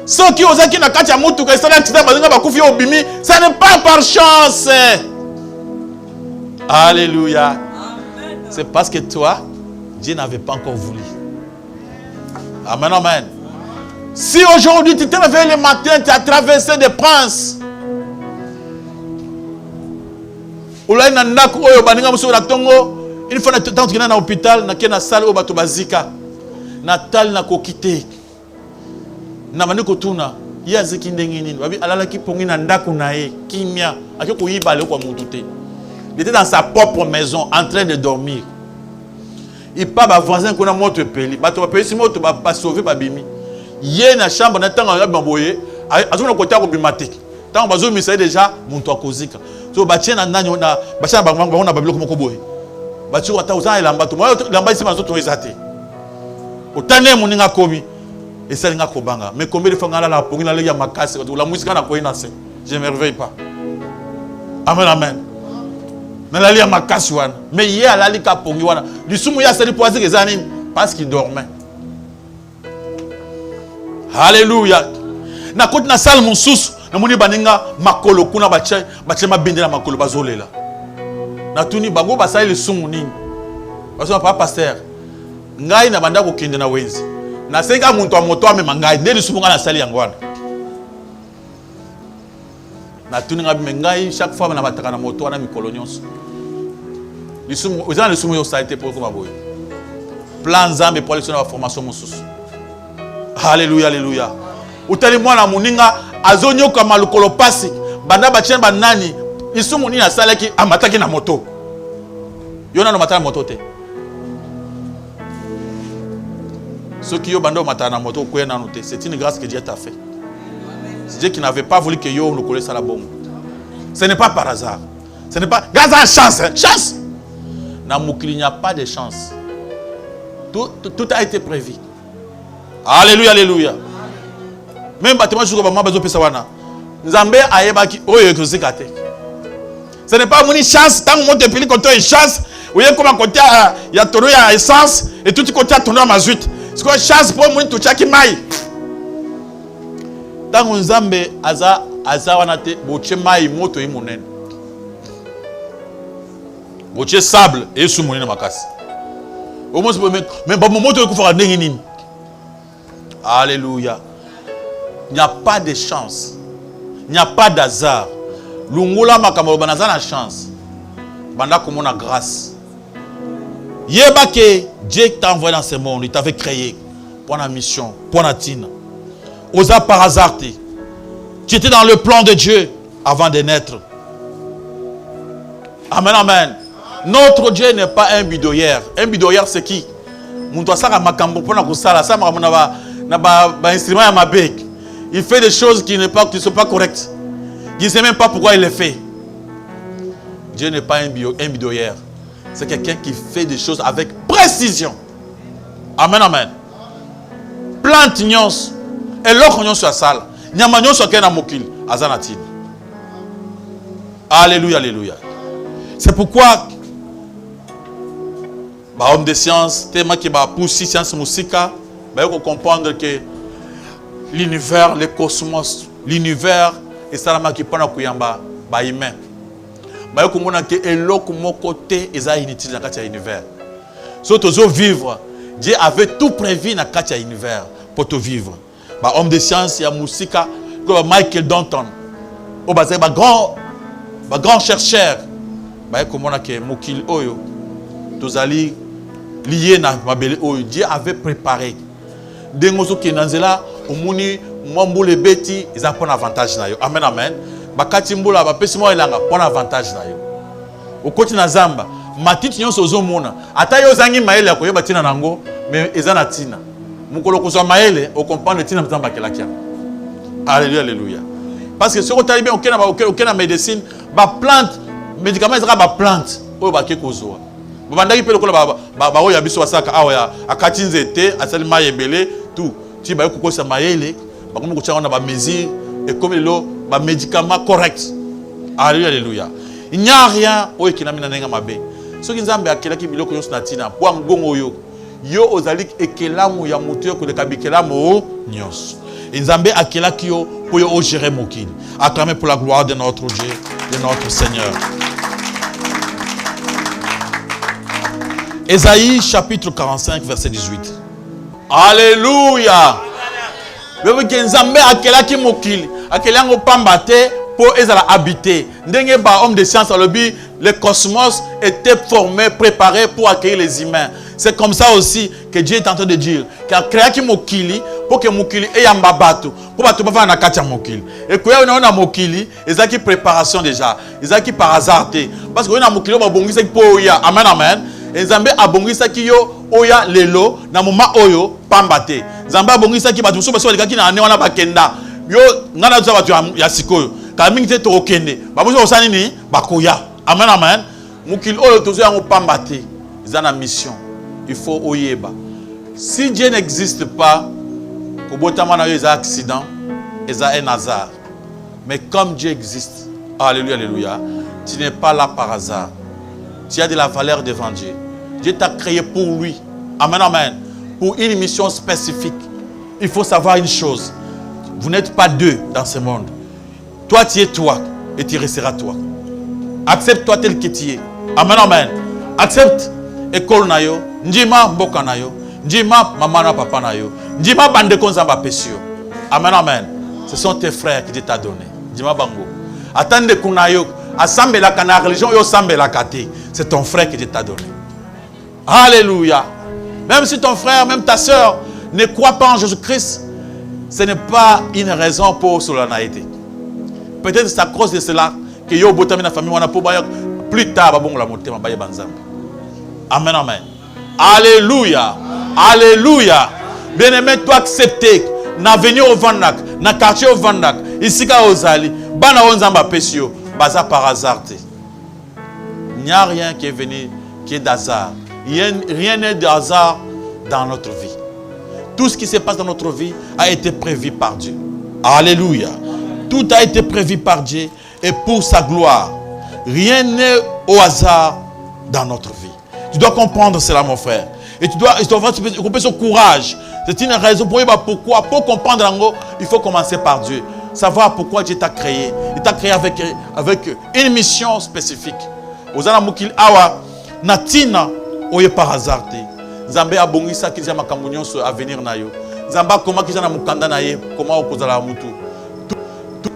Ceux qui osent qui na katia mutu que c'est accident bazinga bakufi obimi, ce n'est pas par chance. Alléluia. C'est parce que toi Dieu n'avait pas encore voulu. Amen, amen. Si aujourd'hui tu t'es réveillé le matin, tu as traversé des princes. Une fois que tu es dans l'hôpital, tu es dans la salle où tu bazika. Natal na kokite. Na mani kotuna. Ya zeki ndengini. Babi alala ki pongi na ndaku na ye. Kimia. Ake ko yibale kwa mutute. Il était dans sa propre maison en train de dormir. Il pas ba voisin qu'on a monté peli ba to peli si moto ba sauver ba bimi yé na chambre na tanga ya bamboye azona kota ko bimate tant bazo misa déjà muntu akozika so ba tient na nani na ba tient ba na babilo ko boye ba tient ata uzana lamba to moyo lamba isi mazo to ezate otane muninga komi esalinga kobanga mais combien de fois ngala la pongi na le ya makasi la musique na ko inase je ne merveille pas. Amen, amen. Mais hier, il a dit parce qu'il dormait. Alléluia. Na côté na salle mon sous, na moni baninga makolo kuna bache ma bendela makolo bazolela. Na tuni bango basali le sumu nini. Parce que papa pasteur. Ngai na banda ko kende na wenzi. Na senga muntu wa moto ame mangai nde le sumu na sali yangwana. Na tuni ngabi ngai chaque fois na bataka na moto na mikolo nyonso. Vous avez le soumis ça a été pour vous. Plan Zambe pour aller sur la formation Moussous. Alléluia, alléluia. Utali mwana muninga azonyo kama lukolo pasi. Banda bachien banani. Isu muni na sala ki amataki na moto. Yona no matana moto te. Ceux qui ont bandé au matin na moto ko na noté, c'est une grâce que Dieu t'a fait. C'est Dieu qui n'avait pas voulu que yo le colle ça la bombe. Ce n'est pas par hasard. Ce n'est pas grâce à chance, hein? Chance. Il n'y a pas de chance. Tout a été prévu. Alléluia, alléluia. Même bâtiment jusqu'au moment où vous avez Nzambe ayebaki oyo kozikate. Ce n'est pas une chance tant que vous avez une chance. Vous voyez comment côté il y a tonneau à essence et tout côté tonneau à mazout. C'est quoi chance pour moi tout chaki mai. Tant que Nzambe aza wanate boche mai moto imunen. Boche sable et sous na makasi. Au moins mais bon moto ko fera ndenge nini. Alléluia. Il n'y a pas de chance. Il n'y a pas d'hasard. Lungula makambo banaza na chance. Banda komona grâce. Yeba que Dieu t'a envoyé dans ce monde, il t'avait créé pour la mission, pour la tine. Osa par hasard. Tu étais dans le plan de Dieu avant de naître. Amen, amen. Notre Dieu n'est pas un bidouillère. Un bidouillère, c'est qui? Il fait des choses qui ne sont pas correctes. Il ne sait même pas pourquoi il les fait. Dieu n'est pas un bidouillère. C'est quelqu'un qui fait des choses avec précision. Amen, amen. Plante nyons. Et l'autre nyons sur la salle. Nyama nyons sur la mokil. Azanatin. Alléluia, alléluia. C'est pourquoi homme de science, tellement qui va pousser science musique, il faut comprendre que l'univers, le cosmos, l'univers, et ça là qui prend kuyamba, ba humain. Il faut comprendre que l'autre côté est inutile dans l'univers. Si tu veux vivre, Dieu avait tout prévu dans l'univers pour te vivre. Homme de science, il y a musique, comme Michael Danton, grand chercheur, il faut comprendre que Mokil Oyo, tous allez lié na mabele oyo Dieu avait préparé dengozo ki nanzela omuni mwambule beti eza pona avantage na yo. Amen, amen. Bakati mbula ba pesi mo elanga pona avantage na yo. Okoti na zamba matiti nyonso ozomona ata yo zangi maele ya koyeba tina nango mais eza na tina mukolo kozwa maele o comprendre tina mtamba kelakia. Alléluia, alléluia. Parce que ce qu'on t'a bien aucun médecine ba plante médicament ezaka ba plante oyo ba kekozwa bandaki pe lokola ba oya biso wasaka awa akati nzete asali mayebele tout ti ba kokosa mayele ba komi kochanga na ba mesure et comme le ba médicament correct. Alléluia, alléluia. Il n'y a rien oyo kinami na nenga mabe soki nzambe akelaki biloko nyonso na tina po ngongo yo ozali ekelamu ya mutu yo koleka bikelamu nyonso nzambe akelaki yo po yo o gérer mokili. Acclamez pour la gloire de notre Dieu, de notre Seigneur. Ésaïe chapitre 45 verset 18. Alléluia. Nzambe akelaki mokili akelango pambate pour ezala habiter. Ndenge ba homme de science alobi le cosmos était formé, préparé pour accueillir les humains. C'est comme ça aussi que Dieu est en train de dire qu'il a créé mokili pour que mokili ait un babato pour bato ba na katia mokili. Et que on a mokili, ezaki préparation déjà. Ezaki par hasard parce que on a mokili ba bongisa pour ya. Amen, amen. Nzambe abongisa ki yo oya lelo na moma oyo pambate. Nzambe abongisa ki batu so baso lekaki na ane wana bakenda. Yo ngana za batu ya sikoyo. Ka mingi te to okende. Ba bozo osani ni bakoya. Amen, amen. Mukil oyo tozo yango pambate. Zana mission. Il faut oyeba. Si Dieu n'existe pas, kobotama na yo eza accident, eza un hasard. Mais comme Dieu existe, alléluia, alléluia, tu n'es pas là par hasard. Tu as de la valeur devant Dieu. Dieu t'a créé pour lui. Amen, amen. Pour une mission spécifique. Il faut savoir une chose. Vous n'êtes pas deux dans ce monde. Toi, tu es toi. Et tu resteras toi. Accepte-toi tel que tu es. Amen, amen. Accepte école na yo. Njima mboka na yo. Njima maman na papa na yo. Njima bande konzamba pesio. Amen, amen. Ce sont tes frères qui Dieu t'a donné. Njima bango. Attendez kuna yo. Assemble la kana religion yo sambe la kate. C'est ton frère qui t'a donné. Alléluia. Même si ton frère, même ta soeur ne croit pas en Jésus-Christ, ce n'est pas une raison pour cela n'a été. Peut-être c'est à cause de cela que yo botami na famille wana po ba plus tard ba bongo la motema ba banzambe. Amen, amen. Alléluia. Alléluia. Bien-aimé, toi accepter na venir au Vandak, na quartier au Vandak, ici ka ozali, bana onzamba pesio, baza par hasard. Il n'y a rien qui est venu qui est d'hasard. Rien n'est de hasard dans notre vie. Tout ce qui se passe dans notre vie a été prévu par Dieu. Alléluia. Tout a été prévu par Dieu et pour sa gloire. Rien n'est au hasard dans notre vie. Tu dois comprendre cela, mon frère. Et tu dois couper ce courage. C'est une raison pour pourquoi. Pour comprendre, il faut commencer par Dieu. Savoir pourquoi Dieu t'a créé. Il t'a créé avec une mission spécifique. Ozana mukil awa natina oye par hasard te. Nzambe abongisa kizia makambo nyonso à venir na yo. Nzamba comment kizana mukanda na ye, comment okozala mutu.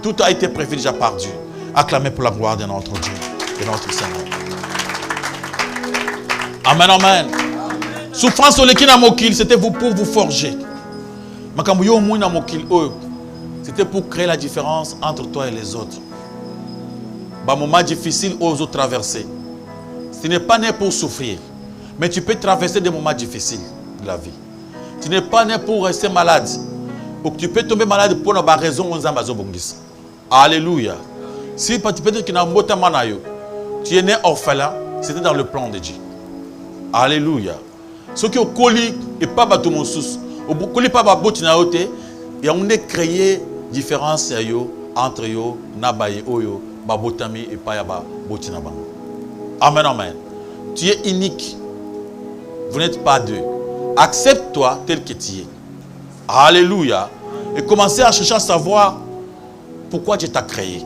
Tout a été prévu déjà par Dieu. Acclamez pour la gloire de notre Dieu, de notre Seigneur. Amen, amen. Souffrance au lekina mokil, c'était pour vous forger. Makambo yo muna mokil oyo, c'était pour créer la différence entre toi et les autres. Bah moment difficile aux autres traverser. Tu n'es pas né pour souffrir. Mais tu peux traverser des moments difficiles de la vie. Tu n'es pas né pour rester malade. Ou tu peux tomber malade pour une raison. Alléluia. Si peut-être tu es né orphelin, c'était dans le plan de Dieu. Alléluia. Ce qui est coli et pas bateau mon sous. Au coli pas bateau na ote. Et on a créé différence entre yo, nabaye oyo, babotami et pas yaba botina bango. Amen, amen. Tu es unique. Vous n'êtes pas deux. Accepte-toi tel que tu es. Alléluia. Et commencez à chercher à savoir pourquoi Dieu t'a créé.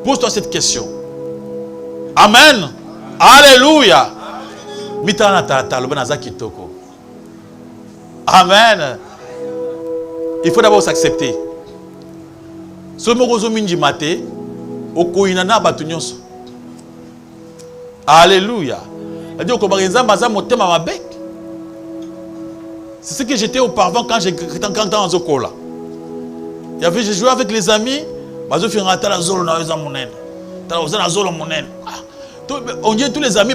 Pose-toi cette question. Amen. Alléluia. Amen. Il faut d'abord s'accepter. Alléluia. C'est ce que j'étais auparavant quand j'étais en Zokola. J'ai joué avec les amis. On dit tous les amis,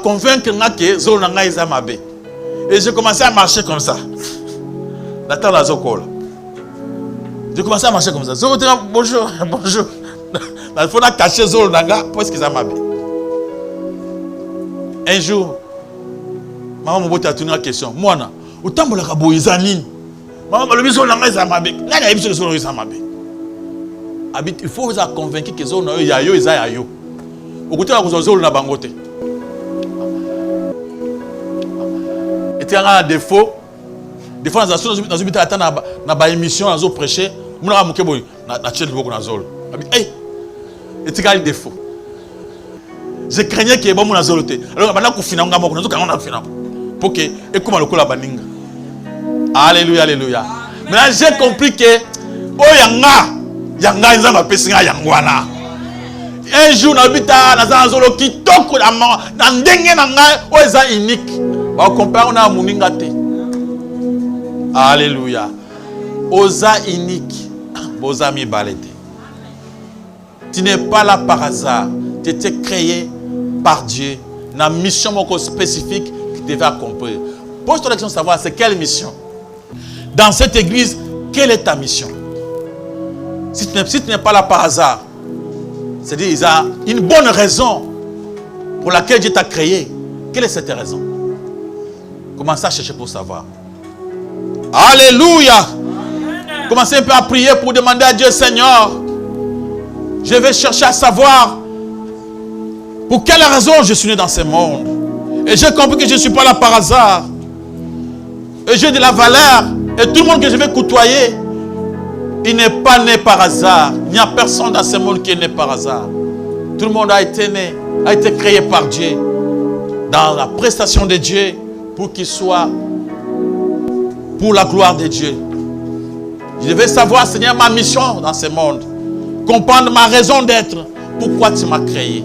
convaincre que Zolo n'a pas mabe. Et j'ai commencé à marcher comme ça. J'ai commencé à marcher comme ça. Zolo dit bonjour, bonjour. Il faut cacher Zolo Nanga pour ce qu'ils ont mabe. Un jour, maman m'a posé une question. Moi, autant que la boisine, maman m'a dit Zolo Nanga mabe. Là, il y a des Zolo Nanga mabe. Il faut vous convaincre que Zolo Nanga yayo yayo. Au côté de la Zolo Nanga bangote. Et un défaut. Des fois, dans une émission, dans une prêcher, on a un défaut. Je craignais que bon mon zoloté. Alors maintenant qu'on finit on a fini. Pour que et comment le cola baninga. Alléluia, alléluia. Maintenant j'ai compris que yanga nzamba pesinga yangwana. Un jour na bita na zolo kitoko na ndenge na ngai oza unique. Ba compare na muninga te. Alléluia. Oza unique. Boza mi balete. Tu n'es pas là par hasard. Tu étais créé par Dieu. Une mission spécifique que tu devais accomplir. Pose-toi la question de savoir c'est quelle mission. Dans cette église, quelle est ta mission? Si tu n'es pas là par hasard, c'est-à-dire il y a une bonne raison pour laquelle Dieu t'a créé. Quelle est cette raison? Commencez à chercher pour savoir. Alléluia. Commencez un peu à prier pour demander à Dieu, Seigneur, je vais chercher à savoir pour quelle raison je suis né dans ce monde. Et j'ai compris que je ne suis pas là par hasard. Et j'ai de la valeur. Et tout le monde que je vais côtoyer, il n'est pas né par hasard. Il n'y a personne dans ce monde qui est né par hasard. Tout le monde a été né, a été créé par Dieu, dans la prestation de Dieu, pour qu'il soit pour la gloire de Dieu. Je devais savoir, Seigneur, ma mission dans ce monde. Comprendre ma raison d'être. Pourquoi tu m'as créé.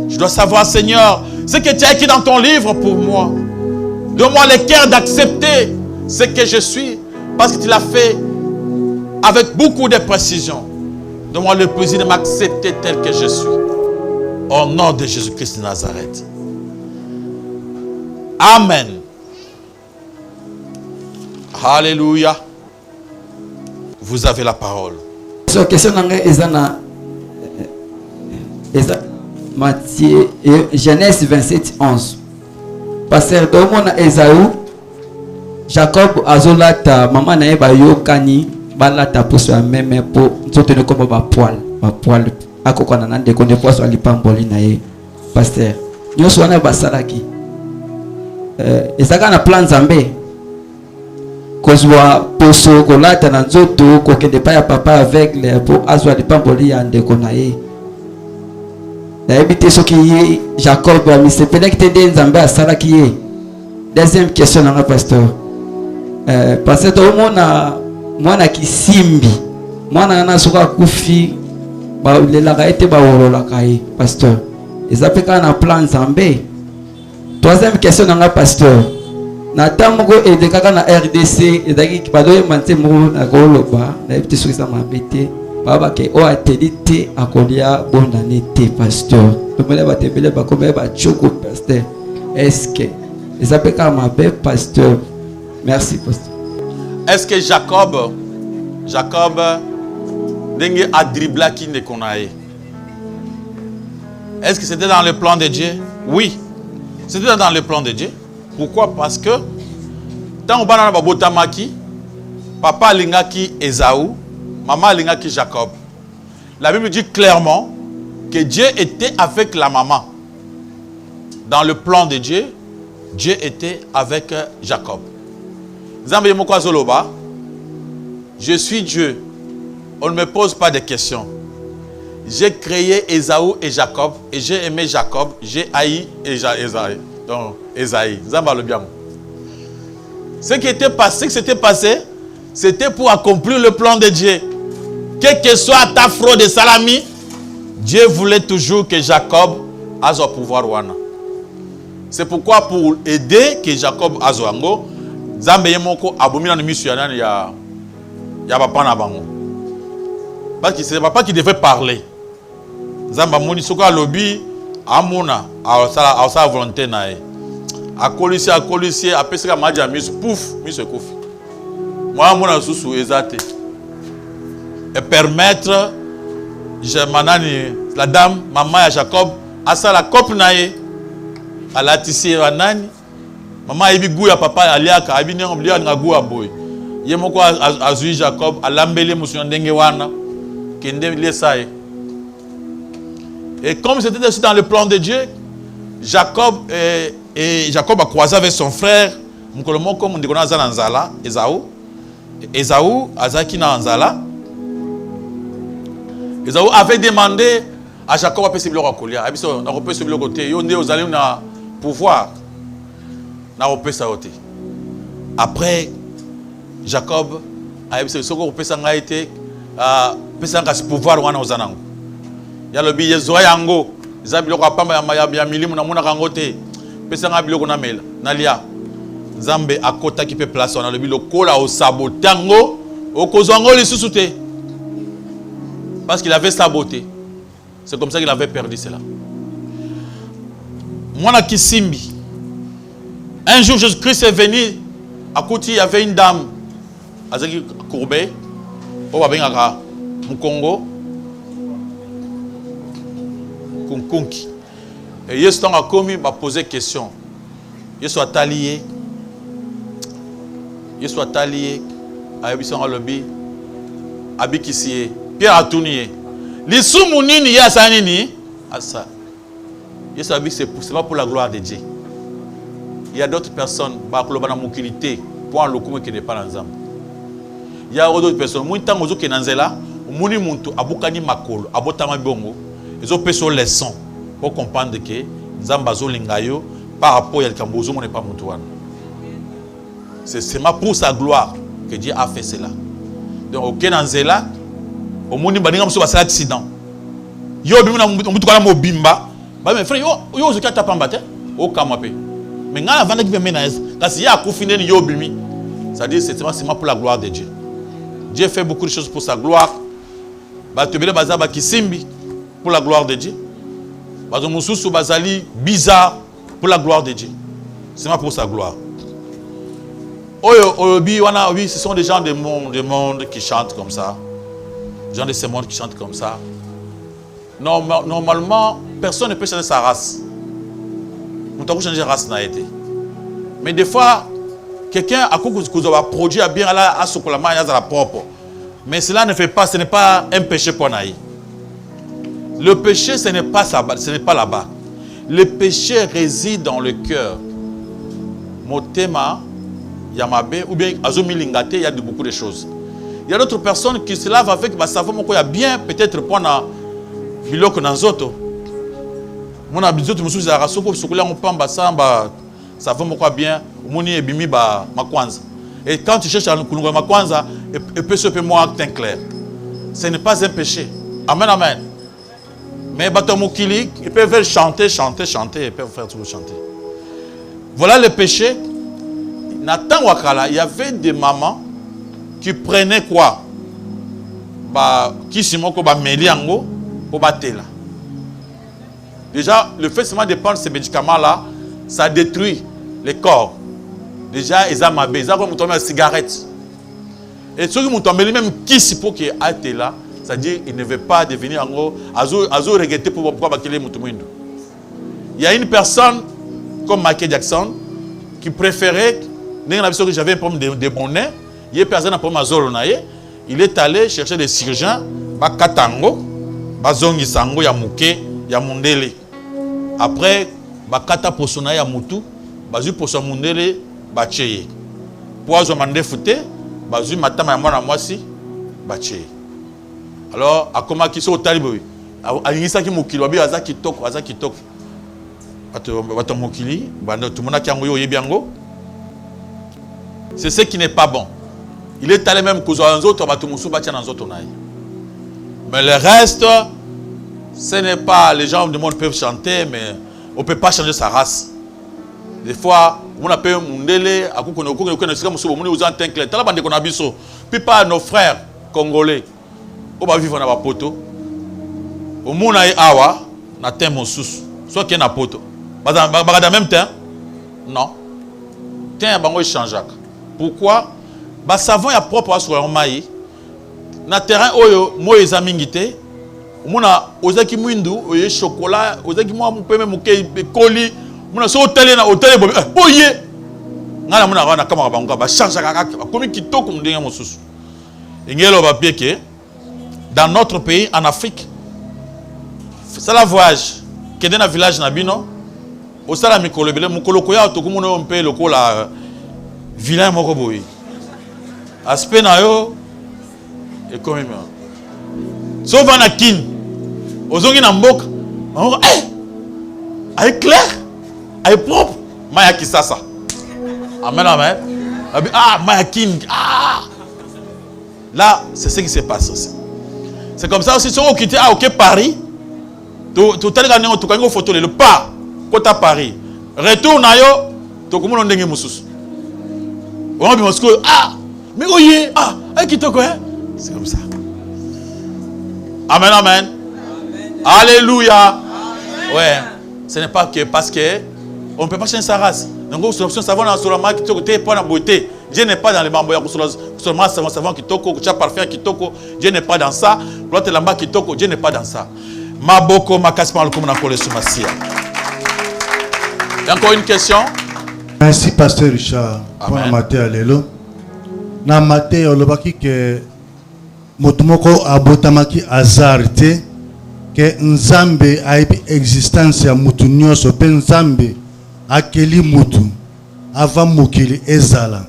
Je dois savoir, Seigneur, ce que tu as écrit dans ton livre pour moi. Donne-moi le cœur d'accepter ce que je suis. Parce que tu l'as fait avec beaucoup de précision. Donne-moi le plaisir de m'accepter tel que je suis. Au nom de Jésus-Christ de Nazareth. Amen. Alléluia. Vous avez la parole. La question est Matthieu, Genèse 27, 11. Pasteur Domona Esaü, Jacob Azolata, maman naeba yokani, balata pour soi même pour soutenir comme ma poil. À quoi on a des connaissances à l'ipamboli nae. Pasteur, nous sommes à Basalaki. Et ça a un plan Zambé. Kozwa poso kolata na nzoto kokende pa ya papa aveugle pour azwa lipamboli ya ndeko na ye. Na ebite soki ye Jacob a misepele kitende nzambe asalaki ye. Deuxième question na pasteur. Parce que mwana kisimbi mwana na soka kufi ba lelaka ete ba wololaka ye pasteur. Ezapeka na plan Nzambe. Troisième question na pasteur. na tamoko edekaka na RDC edaki badoye mante mo na koloba na ebite sokisa mabete baba ke o atelite akolia bonane te pasteur tomele batembele bakome ba choko pasteur est-ce que ça peut comme mabe pasteur merci pasteur est-ce que Jacob dengue a dribblé qui ne connaît. Est-ce que c'était dans le plan de Dieu? Oui, c'était dans le plan de Dieu. Pourquoi? Parce que tant on a babotamaki, papa lingaki Esaü, maman lingaki Jacob. La Bible dit clairement que Dieu était avec la maman. Dans le plan de Dieu, Dieu était avec Jacob. Je suis Dieu. On ne me pose pas de questions. J'ai créé Esaü et Jacob et j'ai aimé Jacob, j'ai haï Esaü. Donc, Esaïe. Ce qui s'était passé, c'était pour accomplir le plan de Dieu. Quelle que soit ta fraude de salami, Dieu voulait toujours que Jacob ait son pouvoir. C'est pourquoi pour aider que Jacob ait son pouvoir, Zambé yemoko abomina mission ya papa na bango. Parce que c'est papa qui devait parler. Zamba moni soka lobby amona a sa volonté na e. A colicier apesika maja mis pouf mis kofi. Moi mona susu ezate. Et permettre la dame maman ya Jacob a sa la coupe na e. A la tisser nani. Maman ebi gou ya papa aliaka abi ngomlia nga gou aboy. Ye moko azui Jacob alambele musu ndenge wana kende lesaye. Et comme c'était aussi dans le plan de Dieu, Jacob a croisé avec son frère Mkolomoko Mundikona Zananzala, Esaü Azaki Nanzala. Esaü avait demandé à Jacob à passer le Kolia. Abiso na repé sur le côté, yo ndé ozali na pouvoir. Na repé ça côté. Après Jacob a abiso soko repé ça ngaité pesa nga pouvoir wana ozanango. Ya lobi yezoa yango za biloko apamba ya milimu na mona kango te pesa nga biloko na mela nalia Nzambe akota ki pe place na lobi lokola o sabotango okozwango lisusu te parce qu'il avait saboté. C'est comme ça qu'il avait perdu cela. Mwana kisimbi. Un jour Jésus-Christ est venu à côté, il y avait une dame azaki courbée au babengaka Mukongo Kunkunki. Et Yesu a commis m'a posé question. Yesu a talié. Ayebison alobi. Abikisiye. Pierre a tourné. L'isumu nini ya sanini? Asa. Yesu a dit c'est pas pour la gloire de Dieu. Il y a d'autres personnes qui ont mokilité pour un lokume qui n'est pas dans Zambie. Il y a d'autres personnes qui ont été dans Zela, muni muntu abukani makolo, abotama bongo. Ils ont pris sur les leçons pour comprendre que Zamba Zolingayo par rapport à Kambozo n'est pas Moutouane. C'est seulement pour sa gloire que Dieu a fait cela. Donc, au Kenanzela, au monde Baningam sur un accident. Yo bimuna mutukana mobimba. Bah mes frères, yo zo kata pambate au Kamapé. Mais ngana vanda ki menace, parce ya kufine ni yo bimi. Ça dit c'est seulement pour la gloire de Dieu. Dieu fait beaucoup de choses pour sa gloire. Ba tebele bazaba kisimbi pour la gloire de Dieu. Bazomususu bazali bizarre pour la gloire de Dieu. C'est pas pour sa gloire. Oui, ce sont des gens du monde qui chantent comme ça. Des gens de ce monde qui chantent comme ça. Normalement, personne ne peut changer sa race. Nous avons changé de race. Mais des fois, quelqu'un a produit à bien à ce que la main est propre. Mais cela ne fait pas, ce n'est pas un péché pour naï. Le péché, ce n'est pas là-bas. Le péché réside dans le cœur. Motema, Yamabe, ou bien Azomilingate, il y a beaucoup de choses. Il y a d'autres personnes qui se lavent avec le savon, il y a bien peut-être pour un biloko dans zoto. Mon habitude, je me suis dit, savon bien, moni et bimi ba makwanza. Et quand tu cherches à kununga makwanza, et peut se moins clair. Ce n'est pas un péché. Amen, amen. Mais Batomukili, ils peuvent chanter, ils peuvent faire tout chanter. Voilà le péché. Nathan Wakala, il y avait des mamans qui prenaient quoi? Qui s'y moko ba meliango pour batela. Déjà, le fait seulement de prendre ces médicaments-là, ça détruit les corps. Déjà, ils ont mabé, ils ont comme une cigarette. Et ceux qui m'ont tombé, même qui s'y pour qu'il ait là, c'est-à-dire qu'il ne veut pas devenir en gros, azo regretter pour pouvoir qu'il ait moutoumouindou. Il y a une personne comme Michael Jackson qui préférait, j'avais un problème de bonnet, il y a une personne qui a un problème de zolonaye, il est allé chercher des chirurgiens, Bakatango, Bazongi Sango, Yamuke, Yamundele. Après, Bakata Posona Yamutu, Bazu Posa Mundele, Bacheye. Poison Mande Fouté, Bazu Matama Yamana Mwasi, Bacheye. Alors, à comment qui sont au Taliboui, à l'Inisa qui Moukili, Wabi Azaki Toko, Azaki Toko. Bato Moukili, tout le monde qui a un Yebiango. C'est ce qui n'est pas bon. Il est allé même qu'aux autres, mais le reste, ce n'est pas, les gens du monde peuvent chanter, mais on ne peut pas changer sa race. Des fois, on appelle Mundele, puis pas nos frères congolais, on va vivre dans la poto. Au monde awa, na thème sous, soit qu'il y a poto. Dans même temps, non. Tiens, bango change. Pourquoi? Ba savon ya propre à sur maï. Na terrain oyo moyo zamingité. Muna ozaki mwindu, oye chocolat, ozaki mwa mpeme muke koli. Muna so hôtel na hôtel bobe. Oye. Ngala muna wana kama bango ba charge kaka komi kitoko mdenga mosusu. Ngelo ba pieke dans notre pays en Afrique. C'est la voyage. Kende na village na bino. Osala mikolo bele mukolo koya to kumuno mpe lokola vilain moko boyi. Aspect na yo et comme même. Sauf en akin. Ozongi na mboka. Est clair, est propre. Maya kisasa. Amen amen. Ah maya king. Ah. Là, c'est ce qui se passe aussi. C'est comme ça aussi si on quitte OK Paris. Tout tel gagné en tout cas une photo le pas côté Paris. Retour na yo to komo ndenge mususu. On bi Moscou. Ah mais oui, c'est comme ça. Amen, amen. Alléluia. Amen. Ouais. Ce n'est pas que parce que on ne peut pas changer sa race. Donc, solution savon dans sur la marque qui te pas la beauté. Dieu n'est pas dans les bambous. Seulement savon qui toko, parfum qui toko. Dieu n'est pas dans ça. L'autre lamba qui toko. Dieu n'est pas dans ça. Maboko makasma le comme na kole sumasia. Il y a encore une question? Merci pasteur Richard. Pour la matin alléluia. Na maté olobaki ke motumoko abotamaki azarte ke nzambe aipi existence ya mutu nyoso pe nzambe akeli mutu avant mokili ezala.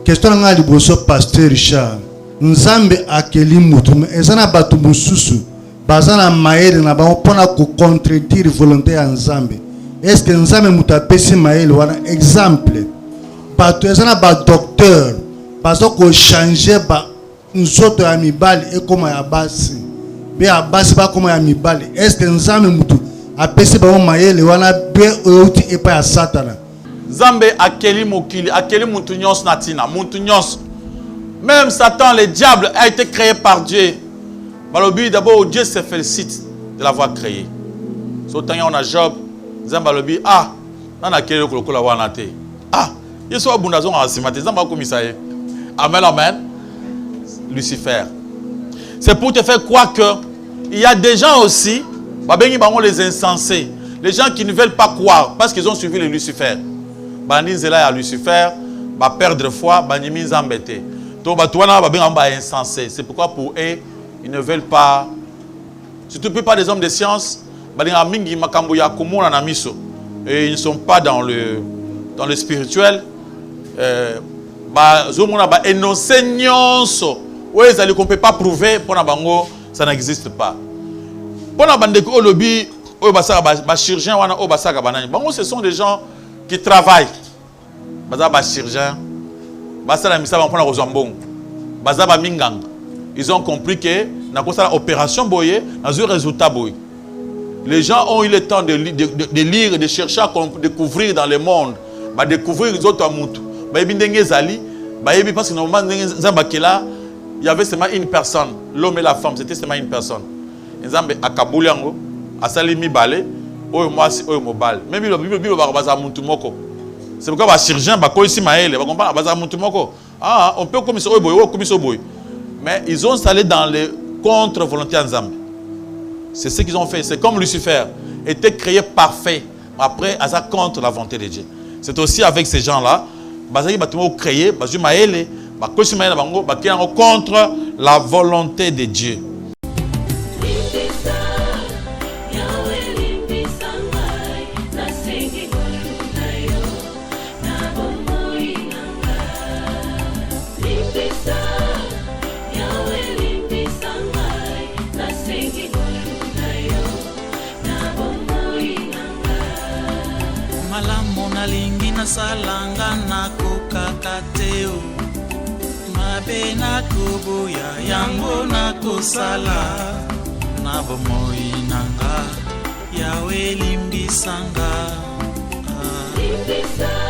Question nga liboso pasteur Richard. Nzambe akeli mutu mais ezana batu mususu bazana maele na ba pona ko contredire volonté ya nzambe. Est-ce que nzambe mutu apesi maele wana exemple batu ezana ba docteur parce que changer ba nzoto ya mibali et comme ya basi be ya basi ba comme ya mibali est-ce que nzambe mutu apesi ba mayele wana be outi et pas ya satana Nzambe akeli mokili akeli mutu nyos natina mutu nyos même Satan le diable a été créé par Dieu. Balobi d'abord Dieu se félicite de l'avoir créé. Sotant on a Job Nzambe balobi ah nana akeli kokola wana te ah yeso abundazon asimate Nzambe akomisaye. Amen, amen. Lucifer. C'est pour te faire croire que il y a des gens aussi, les insensés, les gens qui ne veulent pas croire parce qu'ils ont suivi le Lucifer. Banizela à Lucifer, perdre foi, embêté. Donc, insensés. C'est pourquoi pour eux, ils ne veulent pas. Surtout pas des hommes de science, et ils ne sont pas dans le spirituel. Énoncer nyonso qu'on ne peut pas prouver pour na bango ça n'existe pas pour na bande ko lobby o ba chirurgien wana o basaka banani bango ce sont des gens qui travaillent baza ba chirurgien basa la misa ba pona kozambong baza ba mingang ils ont compris que na ko ça opération boye na zo résultat boye les gens ont eu le temps de lire de chercher à découvrir dans le monde ba découvrir les autres amutu bayebi ndenge ezali, bayebi parce que normalement nzamba kela, il y avait seulement une personne, l'homme et la femme, c'était seulement une personne. Nzambe akabuli yango, asali mibale, oyo mwasi oyo mobile. Même bilo baza muntu moko. C'est pourquoi les chirurgiens ici maël, ah, on peut comme ça mais ils ont installé dans les contre-volontés ensemble. C'est ce qu'ils ont fait. C'est comme Lucifer était créé parfait. Après, à ça contre la volonté de Dieu. C'est aussi avec ces gens-là, ils ont créé, contre la volonté de Dieu. Nalingi na salanga na kokakateo mabe na koboya yango na kosala na bomoi nanga yawe limbisanga limbisa